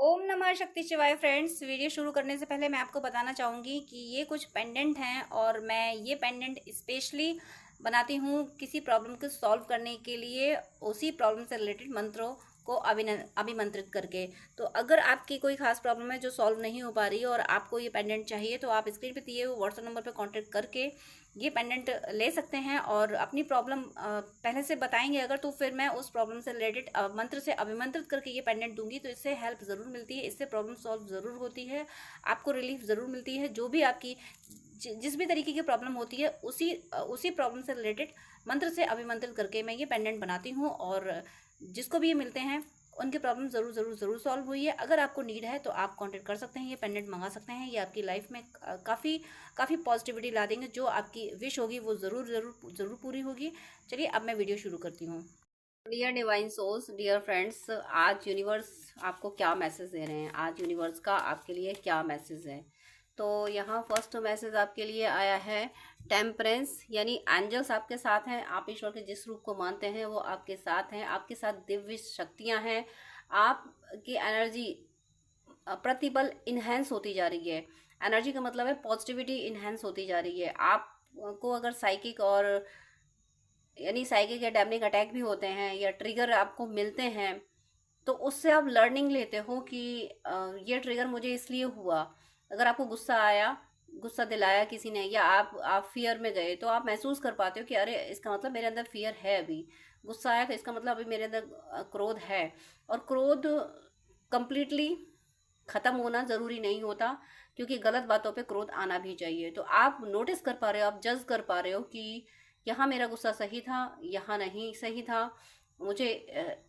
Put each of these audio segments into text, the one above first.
ओम नमः शक्ति शिवाय फ्रेंड्स। वीडियो शुरू करने से पहले मैं आपको बताना चाहूँगी कि ये कुछ पेंडेंट हैं और मैं ये पेंडेंट स्पेशली बनाती हूँ किसी प्रॉब्लम को सॉल्व करने के लिए, उसी प्रॉब्लम से रिलेटेड मंत्रों को अभिमंत्रित करके। तो अगर आपकी कोई खास प्रॉब्लम है जो सॉल्व नहीं हो पा रही है और आपको ये पेंडेंट चाहिए, तो आप स्क्रीन पे दिए हुए व्हाट्सएप नंबर पे कांटेक्ट करके ये पेंडेंट ले सकते हैं और अपनी प्रॉब्लम पहले से बताएंगे अगर, तो फिर मैं उस प्रॉब्लम से रिलेटेड मंत्र से अभिमंत्रित करके ये पेंडेंट दूंगी। तो इससे हेल्प ज़रूर मिलती है, इससे प्रॉब्लम सॉल्व ज़रूर होती है, आपको रिलीफ ज़रूर मिलती है। जो भी आपकी जिस भी तरीके की प्रॉब्लम होती है, उसी प्रॉब्लम से रिलेटेड मंत्र से अभिमंत्रित करके मैं ये पेंडेंट बनाती हूँ और जिसको भी ये मिलते हैं उनकी प्रॉब्लम ज़रूर ज़रूर ज़रूर सॉल्व हुई है। अगर आपको नीड है तो आप कांटेक्ट कर सकते हैं, ये पेंडेंट मंगा सकते हैं। ये आपकी लाइफ में काफ़ी पॉजिटिविटी ला देंगे। जो आपकी विश होगी वो ज़रूर ज़रूर ज़रूर पूरी होगी। चलिए अब मैं वीडियो शुरू करती हूँ। Dear divine souls, dear friends, आज यूनिवर्स आपको क्या मैसेज दे रहे हैं, आज यूनिवर्स का आपके लिए क्या मैसेज है। तो यहाँ फर्स्ट मैसेज आपके लिए आया है टेम्परेंस, यानी एंजल्स आपके साथ हैं। आप ईश्वर के जिस रूप को मानते हैं वो आपके साथ हैं, आपके साथ दिव्य शक्तियाँ हैं। आपकी एनर्जी प्रतिपल इन्हेंस होती जा रही है। एनर्जी का मतलब है पॉजिटिविटी इन्हेंस होती जा रही है। आपको अगर साइकिक और यानी साइकिक या डैमनिक अटैक भी होते हैं या ट्रिगर आपको मिलते हैं, तो उससे आप लर्निंग लेते हो कि ये ट्रिगर मुझे इसलिए हुआ। अगर आपको गुस्सा आया, गुस्सा दिलाया किसी ने, या आप फियर में गए, तो आप महसूस कर पाते हो कि अरे इसका मतलब मेरे अंदर फियर है। अभी गुस्सा आया तो इसका मतलब अभी मेरे अंदर क्रोध है। और क्रोध कंप्लीटली ख़त्म होना ज़रूरी नहीं होता, क्योंकि गलत बातों पे क्रोध आना भी चाहिए। तो आप नोटिस कर पा रहे हो, आप जज कर पा रहे हो कि यहाँ मेरा गुस्सा सही था, यहाँ नहीं सही था, मुझे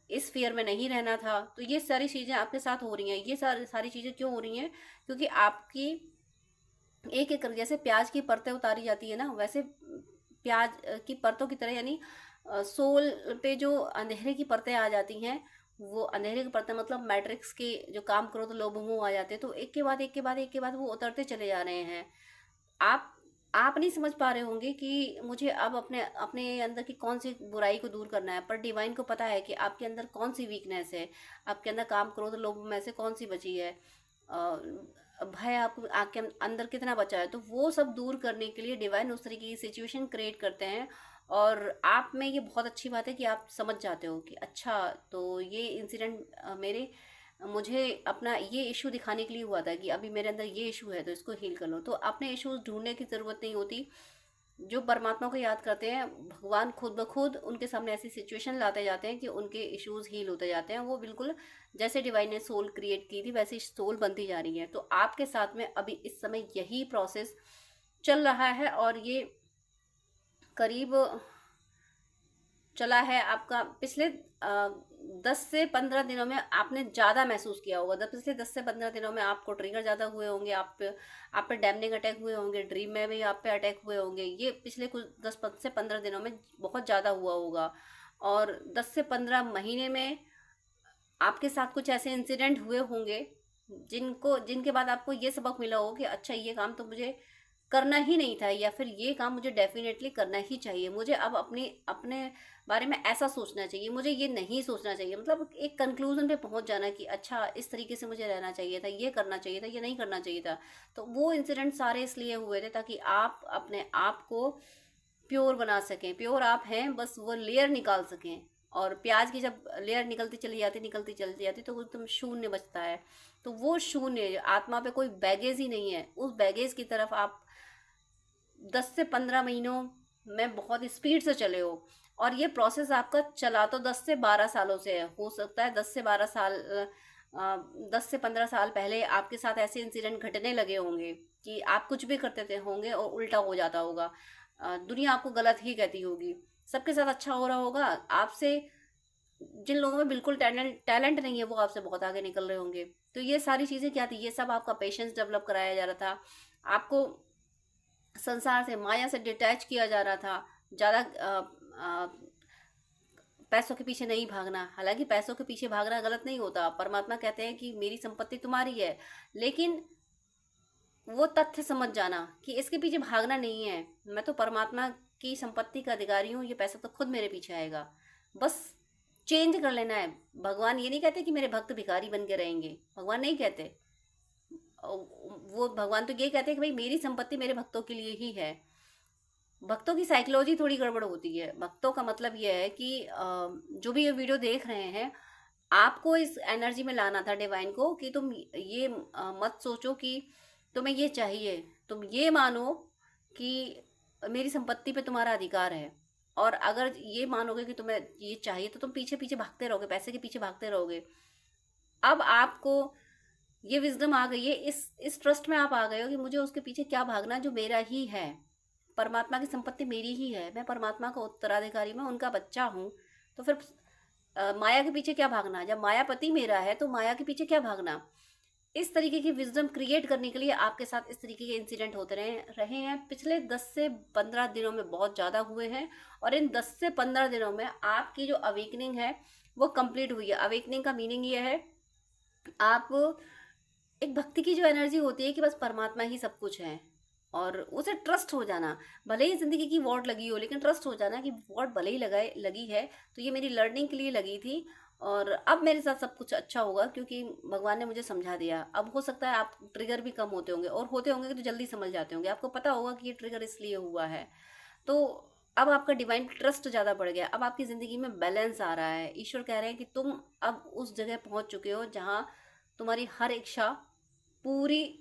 इस फियर में नहीं रहना था। तो ये सारी चीज़ें आपके साथ हो रही हैं। ये सारी चीज़ें क्यों हो रही हैं? क्योंकि आपकी एक एक करके, जैसे प्याज की परतें उतारी जाती है ना, वैसे प्याज की परतों की तरह, यानी सोल पे जो अंधेरे की परतें आ जाती हैं, वो अंधेरे की परतें मतलब मैट्रिक्स के जो काम क्रोध लोभ मोह आ जाते हैं, तो एक के बाद एक के बाद एक के बाद वो उतरते चले जा रहे हैं। आप आप नहीं समझ पा रहे होंगे कि मुझे अब अपने अपने अंदर की कौन सी बुराई को दूर करना है, पर डिवाइन को पता है कि आपके अंदर कौन सी वीकनेस है, आपके अंदर काम क्रोध लोभ में से कौन सी बची है, भय आपके अंदर कितना बचा है। तो वो सब दूर करने के लिए डिवाइन उस तरीके की सिचुएशन क्रिएट करते हैं। और आप में ये बहुत अच्छी बात है कि आप समझ जाते हो कि अच्छा, तो ये इंसिडेंट मुझे अपना ये इशू दिखाने के लिए हुआ था कि अभी मेरे अंदर ये इशू है, तो इसको हील कर लो। तो अपने इश्यूज ढूंढने की ज़रूरत नहीं होती। जो परमात्मा को याद करते हैं, भगवान खुद ब खुद उनके सामने ऐसी सिचुएशन लाते जाते हैं कि उनके इश्यूज हील होते जाते हैं। वो बिल्कुल जैसे डिवाइन ने सोल क्रिएट की थी वैसे सोल बनती जा रही है। तो आपके साथ में अभी इस समय यही प्रोसेस चल रहा है और ये करीब चला है आपका पिछले 10 से 15 दिनों में। आपने ज़्यादा महसूस किया होगा, पिछले 10 से 15 दिनों में आपको ट्रिगर ज़्यादा हुए होंगे, आप पे डैमनिंग अटैक हुए होंगे, ड्रीम में भी आप पे अटैक हुए होंगे। ये पिछले कुछ 10 से 15 दिनों में बहुत ज़्यादा हुआ होगा। और 10 से 15 महीने में आपके साथ कुछ ऐसे इंसिडेंट हुए होंगे जिनके बाद आपको ये सबक मिला हो कि अच्छा, ये काम तो मुझे करना ही नहीं था, या फिर ये काम मुझे डेफिनेटली करना ही चाहिए। मुझे अब अपने अपने बारे में ऐसा सोचना चाहिए, मुझे ये नहीं सोचना चाहिए। मतलब एक कंक्लूजन पे पहुंच जाना कि अच्छा, इस तरीके से मुझे रहना चाहिए था, ये करना चाहिए था, ये नहीं करना चाहिए था। तो वो इंसिडेंट सारे इसलिए हुए थे ताकि आप अपने आप को प्योर बना सकें। प्योर आप हैं, बस वो लेयर निकाल सकें। और प्याज की जब लेयर निकलती चली जाती तो वो एकदम शून्य बचता है। तो वो शून्य, आत्मा पे कोई बैगेज ही नहीं है, उस बैगेज की तरफ आप 10 से 15 महीनों में बहुत स्पीड से चले हो। और ये प्रोसेस आपका चला तो 10 से 12 सालों से है। हो सकता है 10 से 12 साल 10 से 15 साल पहले आपके साथ ऐसे इंसिडेंट घटने लगे होंगे कि आप कुछ भी करते थे होंगे और उल्टा हो जाता होगा। दुनिया आपको गलत ही कहती होगी, सबके साथ अच्छा हो रहा होगा। आपसे जिन लोगों में बिल्कुल टैलेंट नहीं है वो आपसे बहुत आगे निकल रहे होंगे। तो ये सारी चीज़ें क्या थी? ये सब आपका पेशेंस डेवलप कराया जा रहा था। आपको संसार से, माया से डिटैच किया जा रहा था। ज़्यादा पैसों के पीछे नहीं भागना। हालांकि पैसों के पीछे भागना गलत नहीं होता, परमात्मा कहते हैं कि मेरी संपत्ति तुम्हारी है, लेकिन वो तथ्य समझ जाना कि इसके पीछे भागना नहीं है। मैं तो परमात्मा की संपत्ति का अधिकारी हूँ, ये पैसा तो खुद मेरे पीछे आएगा। बस चेंज कर लेना है। भगवान ये नहीं कहते कि मेरे भक्त भिखारी बन के रहेंगे, भगवान नहीं कहते। वो भगवान तो ये कहते हैं कि भाई मेरी संपत्ति मेरे भक्तों के लिए ही है। भक्तों की साइकोलॉजी थोड़ी गड़बड़ होती है। भक्तों का मतलब ये है कि जो भी ये वीडियो देख रहे हैं, आपको इस एनर्जी में लाना था डिवाइन को कि तुम ये मत सोचो कि तुम्हें ये चाहिए। तुम ये मानो कि मेरी संपत्ति पे तुम्हारा अधिकार है। और अगर ये मानोगे कि तुम्हें ये चाहिए तो तुम पीछे पीछे भागते रहोगे, पैसे के पीछे भागते रहोगे। अब आपको ये विजडम आ गई है, इस ट्रस्ट में आप आ गए हो कि मुझे उसके पीछे क्या भागना जो मेरा ही है। परमात्मा की संपत्ति मेरी ही है, मैं परमात्मा का उत्तराधिकारी, मैं उनका बच्चा हूँ। तो फिर माया के पीछे क्या भागना? जब मायापति मेरा है तो माया के पीछे क्या भागना? इस तरीके की विजडम क्रिएट करने के लिए आपके साथ इस तरीके के इंसिडेंट होते रहे हैं। पिछले 10 से 15 दिनों में बहुत ज़्यादा हुए हैं। और इन 10 से 15 दिनों में आपकी जो अवेकनिंग है वो कंप्लीट हुई है। अवेकनिंग का मीनिंग ये है, आप एक भक्ति की जो एनर्जी होती है कि बस परमात्मा ही सब कुछ है, और उसे ट्रस्ट हो जाना। भले ही ज़िंदगी की वॉट लगी हो, लेकिन ट्रस्ट हो जाना कि वॉट भले ही लगी है तो ये मेरी लर्निंग के लिए लगी थी, और अब मेरे साथ सब कुछ अच्छा होगा क्योंकि भगवान ने मुझे समझा दिया। अब हो सकता है आप ट्रिगर भी कम होते होंगे, और होते होंगे तो जल्दी समझ जाते होंगे, आपको पता होगा कि ये ट्रिगर इसलिए हुआ है। तो अब आपका डिवाइन ट्रस्ट ज़्यादा बढ़ गया। अब आपकी ज़िंदगी में बैलेंस आ रहा है। ईश्वर कह रहे हैं कि तुम अब उस जगह पहुंच चुके हो जहां तुम्हारी हर इच्छा पूरी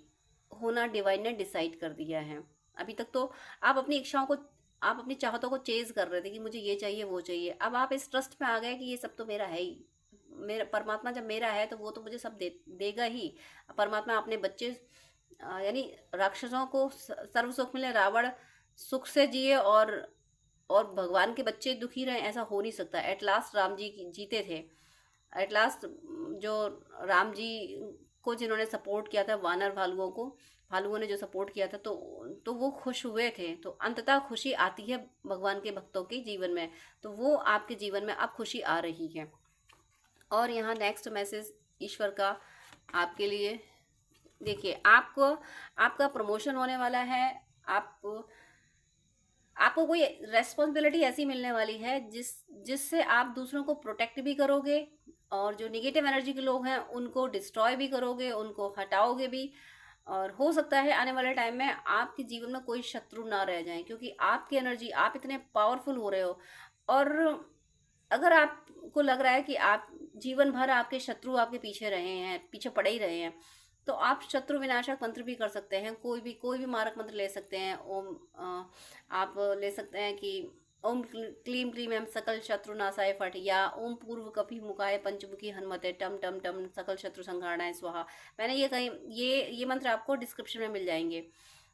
होना डिवाइन ने डिसाइड कर दिया है। अभी तक तो आप अपनी इच्छाओं को, आप अपनी चाहतों को चेज कर रहे थे कि मुझे ये चाहिए वो चाहिए। अब आप इस ट्रस्ट में आ गए कि ये सब तो मेरा है ही। मेरा परमात्मा जब मेरा है तो वो तो मुझे सब देगा ही। परमात्मा अपने बच्चे यानी राक्षसों को सर्व सुख मिले, रावण सुख से जिए, और भगवान के बच्चे दुखी रहे, ऐसा हो नहीं सकता। एट लास्ट राम जी जीते थे। एट लास्ट जो राम जी को जिन्होंने सपोर्ट किया था, वानर भालुओं ने जो सपोर्ट किया था, तो वो खुश हुए थे। तो अंततः खुशी आती है भगवान के भक्तों के जीवन में। तो वो आपके जीवन में अब खुशी आ रही है। और यहाँ नेक्स्ट मैसेज ईश्वर का आपके लिए, देखिए आपको, आपका प्रमोशन होने वाला है। आपको कोई रेस्पॉन्सिबिलिटी ऐसी मिलने वाली है जिससे आप दूसरों को प्रोटेक्ट भी करोगे, और जो निगेटिव एनर्जी के लोग हैं उनको डिस्ट्रॉय भी करोगे, उनको हटाओगे भी। और हो सकता है आने वाले टाइम में आपके जीवन में कोई शत्रु ना रह जाए, क्योंकि आपकी एनर्जी, आप इतने पावरफुल हो रहे हो। और अगर आपको लग रहा है कि आप जीवन भर आपके शत्रु आपके पीछे रहे हैं, पीछे पड़े ही रहे हैं, तो आप शत्रु विनाशक मंत्र भी कर सकते हैं। कोई भी मारक मंत्र ले सकते हैं। आप ले सकते हैं कि ओम क्लीम क्लीम एम सकल शत्रु नाशाय फट, या ओम पूर्व कपि मुखाय पंचमुखी हनुमते टम टम टम सकल शत्रु संहारणाय स्वाहा। मैंने ये मंत्र आपको डिस्क्रिप्शन में मिल जाएंगे,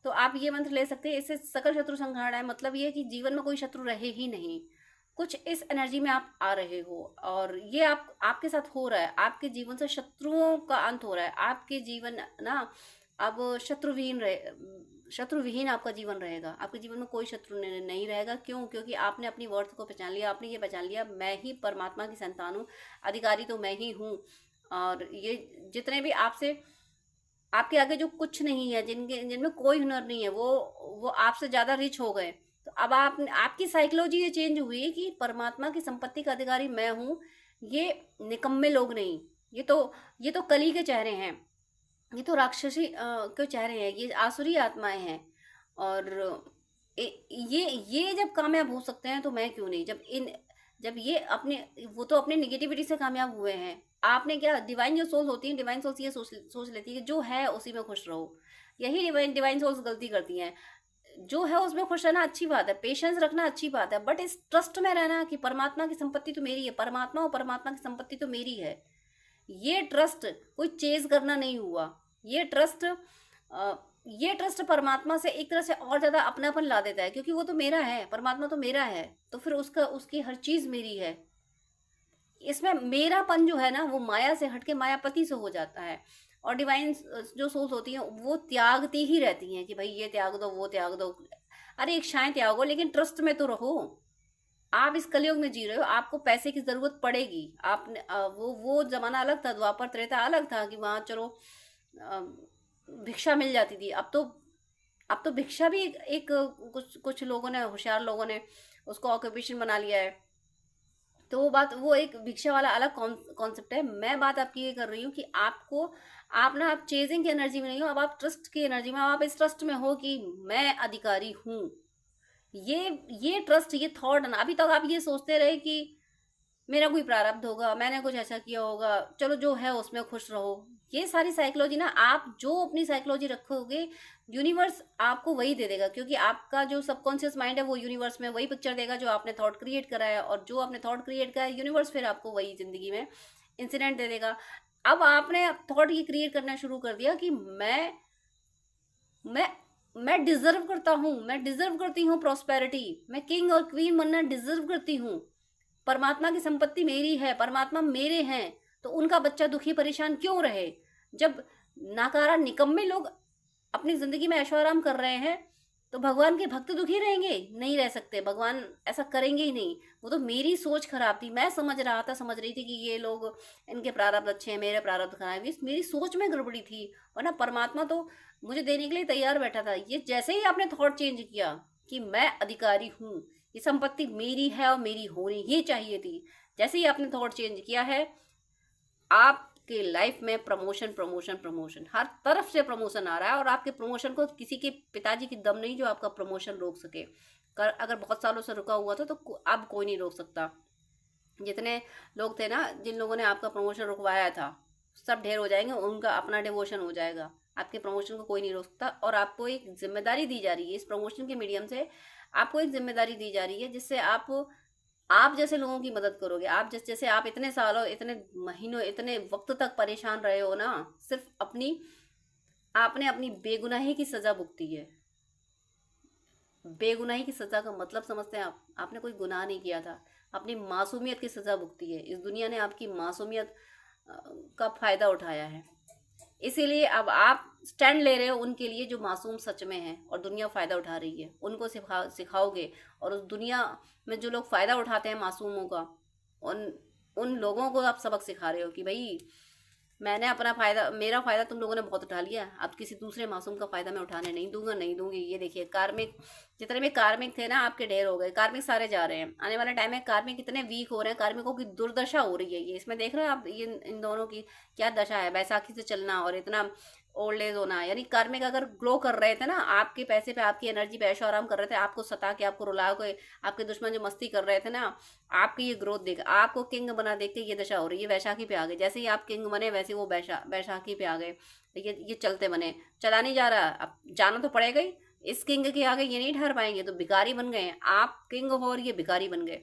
तो आप ये मंत्र ले सकते हैं। इससे सकल शत्रु संहारणाय मतलब ये है कि जीवन में कोई शत्रु रहे ही नहीं। कुछ इस एनर्जी में आप आ रहे हो, और ये आपके साथ हो रहा है। आपके जीवन से शत्रुओं का अंत हो रहा है। आपके जीवन ना अब शत्रुविहीन आपका जीवन रहेगा। आपके जीवन में कोई शत्रु नहीं रहेगा। क्यों? क्योंकि आपने अपनी वर्थ को पहचान लिया। आपने ये पहचान लिया, मैं ही परमात्मा की संतान हूँ, अधिकारी तो मैं ही हूँ। और ये जितने भी आपके आगे जो कुछ नहीं है, जिनमें कोई हुनर नहीं है, वो आपसे ज़्यादा रिच हो गए। तो अब आपकी साइकोलॉजी ये चेंज हुई कि परमात्मा की संपत्ति का अधिकारी मैं हूँ। ये निकम्मे लोग नहीं, ये तो कली के चेहरे हैं, ये तो राक्षसी के चेहरे हैं, ये आसुरी आत्माएं हैं। और ये जब कामयाब हो सकते हैं तो मैं क्यों नहीं? जब ये वो तो अपने निगेटिविटी से कामयाब हुए हैं। आपने क्या, डिवाइन जो सोल होती है, डिवाइन सोल्स ये सोच लेती है कि जो है उसी में खुश रहो। यही डिवाइन सोल्स गलती करती हैं। जो है उसमें खुश रहना अच्छी बात है, पेशेंस रखना अच्छी बात है, बट इस ट्रस्ट में रहना कि परमात्मा की संपत्ति तो मेरी है, परमात्मा और परमात्मा की संपत्ति तो मेरी है। ये ट्रस्ट कोई चेज करना नहीं हुआ। ये ट्रस्ट परमात्मा से एक तरह से और ज्यादा अपनापन ला देता है, क्योंकि वो तो मेरा है, परमात्मा तो मेरा है, तो फिर उसकी हर चीज मेरी है। इसमें मेरापन जो है ना, वो माया से हटके मायापति से हो जाता है। और डिवाइन जो सोल्स होती हैं वो त्यागती ही रहती हैं कि भाई ये त्याग दो, वो त्याग दो। अरे इच्छाएं त्यागो, लेकिन ट्रस्ट में तो रहो। आप इस कलयुग में जी रहे हो, आपको पैसे की जरूरत पड़ेगी। आपने वो जमाना अलग था, द्वापर त्रेता अलग था कि वहाँ चलो भिक्षा मिल जाती थी। अब तो भिक्षा भी कुछ लोगों ने, होशियार लोगों ने उसको ऑक्यूपेशन बना लिया है। तो वो बात, वो एक भिक्षा वाला अलग कॉन्सेप्ट है। मैं बात आपकी ये कर रही हूँ कि आपको, आप ना, आप चेजिंग की एनर्जी में नहीं हो, अब आप ट्रस्ट की एनर्जी में, आप इस ट्रस्ट में हो कि मैं अधिकारी हूँ। ये ट्रस्ट, ये थॉट ना, अभी तक आप ये सोचते रहे कि मेरा कोई प्रारब्ध होगा, मैंने कुछ ऐसा किया होगा, चलो जो है उसमें खुश रहो। ये सारी साइकोलॉजी ना, आप जो अपनी साइकोलॉजी रखोगे, यूनिवर्स आपको वही दे देगा, क्योंकि आपका जो सबकॉन्शियस माइंड है वो यूनिवर्स में वही पिक्चर देगा जो आपने थॉट क्रिएट करा है, और जो आपने थॉट क्रिएट करा है यूनिवर्स फिर आपको वही जिंदगी में इंसिडेंट दे देगा। अब आपने थॉट ये क्रिएट करना शुरू कर दिया कि मैं मैं डिजर्व करता हूँ, मैं डिजर्व करती हूँ प्रॉस्पेरिटी, मैं किंग और क्वीन बनना डिजर्व करती हूँ, परमात्मा की संपत्ति मेरी है, परमात्मा मेरे हैं, तो उनका बच्चा दुखी परेशान क्यों रहे। जब नाकारा निकम्मे लोग अपनी जिंदगी में ऐशो आराम कर रहे हैं, तो भगवान के भक्त दुखी रहेंगे? नहीं रह सकते, भगवान ऐसा करेंगे ही नहीं। वो तो मेरी सोच खराब थी, मैं समझ रहा था, समझ रही थी कि ये लोग, इनके प्रारब्ध अच्छे हैं, मेरे प्रारब्ध खराब है, मेरी सोच में गड़बड़ी थी, वरना परमात्मा तो मुझे देने के लिए तैयार बैठा था। ये जैसे ही आपने थॉट चेंज किया कि मैं अधिकारी हूँ, ये संपत्ति मेरी है और मेरी होनी ही चाहिए थी, जैसे ही आपने थॉट चेंज किया है, आपके लाइफ में प्रमोशन प्रमोशन प्रमोशन, हर तरफ से प्रमोशन आ रहा है। और आपके प्रमोशन को किसी के पिताजी की दम नहीं जो आपका प्रमोशन रोक सके। अगर बहुत सालों से रुका हुआ था तो अब कोई नहीं रोक सकता। जितने लोग थे ना, जिन लोगों ने आपका प्रमोशन रुकवाया था, सब ढेर हो जाएंगे, उनका अपना डिवोशन हो जाएगा। आपके प्रमोशन को कोई नहीं रोक सकता। और आपको एक जिम्मेदारी दी जा रही है, इस प्रमोशन के मीडियम से आपको एक जिम्मेदारी दी जा रही है, जिससे आप जैसे लोगों की मदद करोगे। आप जैसे आप इतने सालों, इतने महीनों, इतने वक्त तक परेशान रहे हो ना, सिर्फ आपने अपनी बेगुनाही की सजा भुगती है। बेगुनाही की सजा का मतलब समझते हैं आप? आपने कोई गुनाह नहीं किया था, अपनी मासूमियत की सजा भुगती है। इस दुनिया ने आपकी मासूमियत का फायदा उठाया है, इसीलिए अब आप स्टैंड ले रहे हो उनके लिए जो मासूम सच में है और दुनिया फ़ायदा उठा रही है। उनको सिखाओगे, और उस दुनिया में जो लोग फ़ायदा उठाते हैं मासूमों का, उन उन लोगों को आप सबक सिखा रहे हो कि भाई, मैंने अपना फ़ायदा, मेरा फ़ायदा तुम लोगों ने बहुत उठा लिया, अब किसी दूसरे मासूम का फ़ायदा मैं उठाने नहीं दूंगा, नहीं दूंगी। ये देखिए, कार्मिक, जितने भी कार्मिक थे ना आपके, ढेर हो गए, कार्मिक सारे जा रहे हैं। आने वाले टाइम में कार्मिक कितने वीक हो रहे हैं, कार्मिकों की दुर्दशा हो रही है। ये इसमें देख रहे हैं आप, ये इन दोनों की क्या दशा है, बैसाखी से चलना और इतना ओल्ड एज होना। यानी कार्मिक अगर ग्लो कर रहे थे ना, आपके पैसे पे, आपकी एनर्जी पे ऐशो आराम कर रहे थे, आपको सता के, आपको रुला के, आपके दुश्मन जो मस्ती कर रहे थे ना, आपकी ये ग्रोथ देख, आपको किंग बना देख के ये दशा हो रही है। वैशाखी पे आ गए, जैसे ही आप किंग बने वैसे वो वैशाखी पे आ गए। ये चलते बने, चला नहीं जा रहा, अब जाना तो पड़ेगा ही। इस किंग के आगे ये नहीं ठहर पाएंगे, तो भिखारी बन गए। आप किंग हो और ये भिखारी बन गए।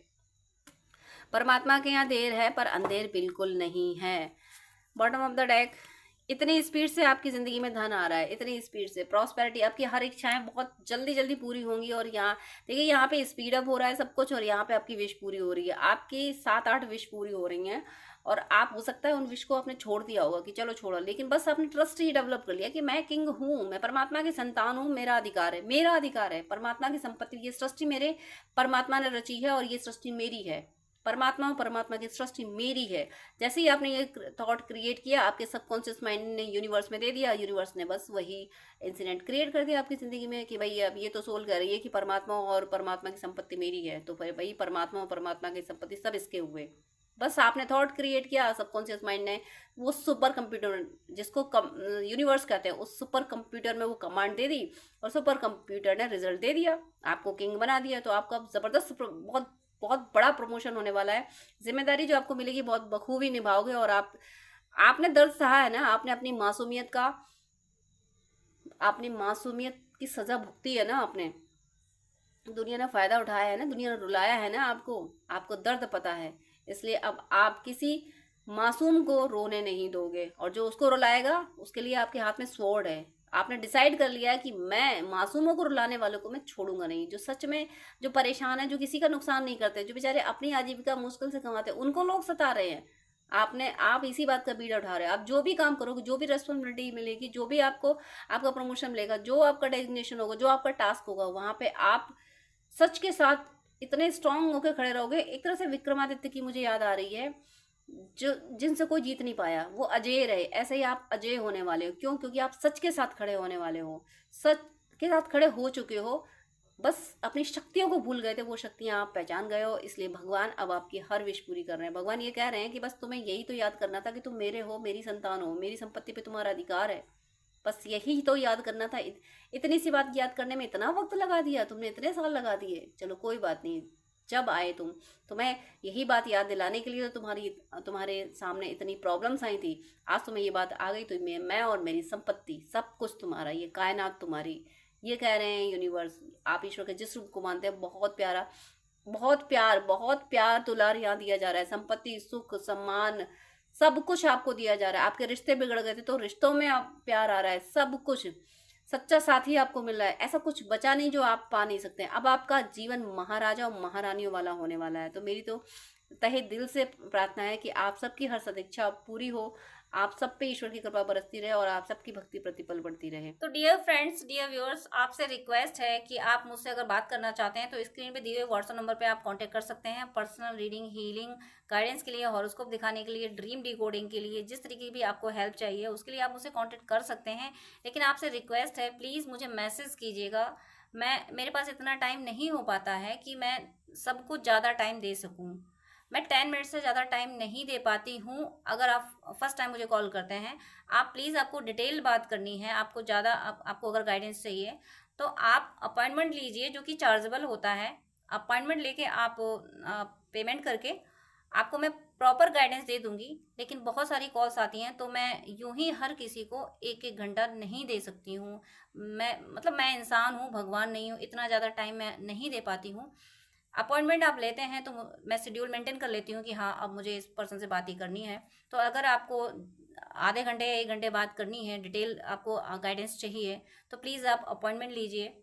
परमात्मा के यहाँ देर है पर अंधेर बिल्कुल नहीं है। बॉटम ऑफ द डेक, इतनी स्पीड से आपकी ज़िंदगी में धन आ रहा है, इतनी स्पीड से प्रॉस्पेरिटी, आपकी हर इच्छाएं बहुत जल्दी जल्दी पूरी होंगी। और यहाँ देखिए, यहाँ पे स्पीड अप हो रहा है सब कुछ, और यहाँ पे आपकी विश पूरी हो रही है। आपकी 7-8 विश पूरी हो रही हैं, और आप, हो सकता है उन विश को आपने छोड़ दिया होगा कि चलो छोड़ो, लेकिन बस आपने ट्रस्ट ही डेवलप कर लिया कि मैं किंग हूँ, मैं परमात्मा की संतान हूँ, मेरा अधिकार है, मेरा अधिकार है, परमात्मा की संपत्ति, ये सृष्टि मेरे परमात्मा ने रची है और ये सृष्टि मेरी है। परमात्मा और परमात्मा की सृष्टि मेरी है। जैसे ही आपने ये थॉट क्रिएट किया, आपके सबकॉन्शियस माइंड ने यूनिवर्स में दे दिया, यूनिवर्स ने बस वही इंसिडेंट क्रिएट कर दिया आपकी ज़िंदगी में कि भाई, अब ये तो सोल कह रही है कि परमात्मा और परमात्मा की संपत्ति मेरी है, तो भाई परमात्मा और परमात्मा की संपत्ति सब इसके हुए। बस आपने थॉट क्रिएट किया, सबकॉन्शियस माइंड ने वो सुपर कंप्यूटर, जिसको यूनिवर्स कहते हैं, उस सुपर कंप्यूटर में वो कमांड दे दी, और सुपर कंप्यूटर ने रिजल्ट दे दिया, आपको किंग बना दिया। तो आपका ज़बरदस्त, बहुत बहुत बड़ा प्रमोशन होने वाला है। जिम्मेदारी जो आपको मिलेगी बहुत बखूबी निभाओगे। और आपने दर्द सहा है ना, आपने अपनी मासूमियत की सजा भुगती है ना आपने, दुनिया ने फ़ायदा उठाया है ना, दुनिया ने रुलाया है ना आपको दर्द पता है। इसलिए अब आप किसी मासूम को रोने नहीं दोगे, और जो उसको रुलाएगा उसके लिए आपके हाथ में स्वॉर्ड है। आपने डिसाइड कर लिया है कि मैं मासूमों को रुलाने वालों को मैं छोड़ूंगा नहीं। जो सच में, जो परेशान है, जो किसी का नुकसान नहीं करते, जो बेचारे अपनी आजीविका मुश्किल से कमाते हैं, उनको लोग सता रहे हैं, आप इसी बात का बीड़ा उठा रहे हो। आप जो भी काम करोगे, जो भी रेस्पॉन्सिबिलिटी मिलेगी, जो भी आपका प्रमोशन मिलेगा, जो आपका डेजिग्नेशन होगा, जो आपका टास्क होगा, वहाँ पे आप सच के साथ इतने स्ट्रांग होकर खड़े रहोगे। एक तरह से विक्रमादित्य की मुझे याद आ रही है, जो जिनसे कोई जीत नहीं पाया, वो अजय रहे, ऐसे ही आप अजय होने वाले हो। क्यों? क्योंकि आप सच के साथ खड़े होने वाले हो, सच के साथ खड़े हो चुके हो। बस अपनी शक्तियों को भूल गए थे, वो शक्तियां आप पहचान गए हो, इसलिए भगवान अब आपकी हर विश पूरी कर रहे हैं। भगवान ये कह रहे हैं कि बस तुम्हें यही तो याद करना था कि तुम मेरे हो, मेरी संतान हो, मेरी संपत्ति पे तुम्हारा अधिकार है। बस यही तो याद करना था। इतनी सी बात याद करने में इतना वक्त लगा दिया तुमने, इतने साल लगा दिए। चलो कोई बात नहीं, जब आए तुम, तुम्हें यही बात याद दिलाने के लिए तो तुम्हारे सामने इतनी प्रॉब्लम्स आई थी। आज तुम्हें ये बात आ गई तो मैं और मेरी संपत्ति सब कुछ तुम्हारा, ये कायनात तुम्हारी। ये कह रहे हैं यूनिवर्स। आप ईश्वर के जिस रूप को मानते हैं, बहुत प्यारा, बहुत प्यार दुलार यहाँ दिया जा रहा है। संपत्ति, सुख, सम्मान, सब कुछ आपको दिया जा रहा है। आपके रिश्ते बिगड़ गए थे तो रिश्तों में आप प्यार आ रहा है, सब कुछ। सच्चा साथी आपको मिल रहा है, ऐसा कुछ बचा नहीं जो आप पा नहीं सकते हैं। अब आपका जीवन महाराजा और महारानियों वाला होने वाला है। तो मेरी तो तहे दिल से प्रार्थना है कि आप सबकी हर सदिच्छा पूरी हो, आप सब पे ईश्वर की कृपा बरसती रहे और आप सबकी भक्ति प्रतिपल बढ़ती रहे। तो डियर फ्रेंड्स, डियर व्यूअर्स, आपसे रिक्वेस्ट है कि आप मुझसे अगर बात करना चाहते हैं तो स्क्रीन पे दिए हुए व्हाट्सएप नंबर पे आप कांटेक्ट कर सकते हैं। पर्सनल रीडिंग, हीलिंग, गाइडेंस के लिए, हॉरोस्कोप दिखाने के लिए, ड्रीम डिकोडिंग के लिए, जिस तरीके की भी आपको हेल्प चाहिए उसके लिए आप मुझसे कॉन्टेक्ट कर सकते हैं। लेकिन आपसे रिक्वेस्ट है, प्लीज़ मुझे मैसेज कीजिएगा। मेरे पास इतना टाइम नहीं हो पाता है कि मैं सब कुछ ज़्यादा टाइम दे सकूँ। मैं 10 मिनट से ज़्यादा टाइम नहीं दे पाती हूँ। अगर आप फर्स्ट टाइम मुझे कॉल करते हैं, आप प्लीज़, आपको डिटेल बात करनी है, आपको ज़्यादा आपको अगर गाइडेंस चाहिए तो आप अपॉइंटमेंट लीजिए, जो कि चार्जेबल होता है। अपॉइंटमेंट लेके आप पेमेंट करके आपको मैं प्रॉपर गाइडेंस दे दूंगी। लेकिन बहुत सारी कॉल्स आती हैं तो मैं यूं ही हर किसी को एक एक घंटा नहीं दे सकती हूँ। मैं इंसान हूँ, भगवान नहीं हूँ, इतना ज़्यादा टाइम मैं नहीं दे पाती हूँ। अपॉइंटमेंट आप लेते हैं तो मैं शेड्यूल मेंटेन कर लेती हूँ कि हाँ, अब मुझे इस पर्सन से बात ही करनी है। तो अगर आपको आधे घंटे या 1 घंटे बात करनी है, डिटेल आपको गाइडेंस चाहिए, तो प्लीज़ आप अपॉइंटमेंट लीजिए।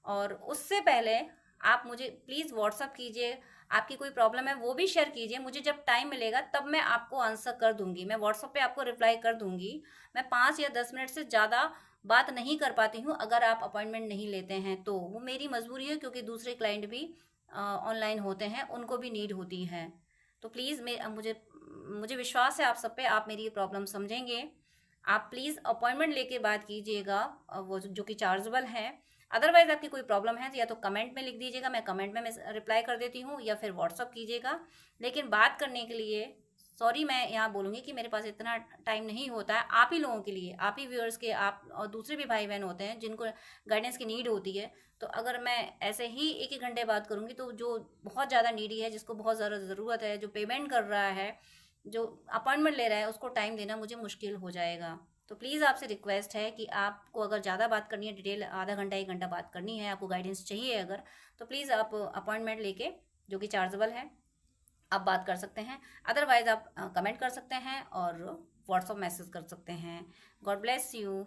और उससे पहले आप मुझे प्लीज़ व्हाट्सअप कीजिए। आपकी कोई प्रॉब्लम है वो भी शेयर कीजिए, मुझे जब टाइम मिलेगा तब मैं आपको आंसर कर दूंगी। मैं व्हाट्सअप पे आपको रिप्लाई कर दूंगी। मैं 5 या 10 मिनट से ज़्यादा बात नहीं कर पाती हूँ अगर आप अपॉइंटमेंट नहीं लेते हैं तो। वो मेरी मजबूरी है, क्योंकि दूसरे क्लाइंट भी ऑनलाइन होते हैं, उनको भी नीड होती है। तो प्लीज़ मुझे मुझे विश्वास है आप सब पे, आप मेरी प्रॉब्लम समझेंगे। आप प्लीज़ अपॉइंटमेंट लेके बात कीजिएगा, वो जो कि चार्जेबल है। अदरवाइज़ आपकी कोई प्रॉब्लम है तो या तो कमेंट में लिख दीजिएगा, मैं कमेंट में मैं रिप्लाई कर देती हूँ, या फिर व्हाट्सअप कीजिएगा। लेकिन बात करने के लिए सॉरी, मैं यहाँ बोलूँगी कि मेरे पास इतना टाइम नहीं होता है। आप ही लोगों के लिए, आप ही व्यूअर्स के, आप और दूसरे भी भाई बहन होते हैं जिनको गाइडेंस की नीड होती है। तो अगर मैं ऐसे ही 1 घंटे बात करूँगी तो जो बहुत ज़्यादा नीडी है, जिसको बहुत ज़्यादा ज़रूरत है, जो पेमेंट कर रहा है, जो अपॉइंटमेंट ले रहा है, उसको टाइम देना मुझे मुश्किल हो जाएगा। तो प्लीज़ आपसे रिक्वेस्ट है कि आपको अगर ज़्यादा बात करनी है, डिटेल आधा घंटा 1 घंटा बात करनी है, आपको गाइडेंस चाहिए अगर, तो प्लीज़ आप अपॉइंटमेंट लेके, जो कि चार्जेबल है, आप बात कर सकते हैं। अदरवाइज़ आप कमेंट कर सकते हैं और व्हाट्सअप मैसेज कर सकते हैं। God bless you.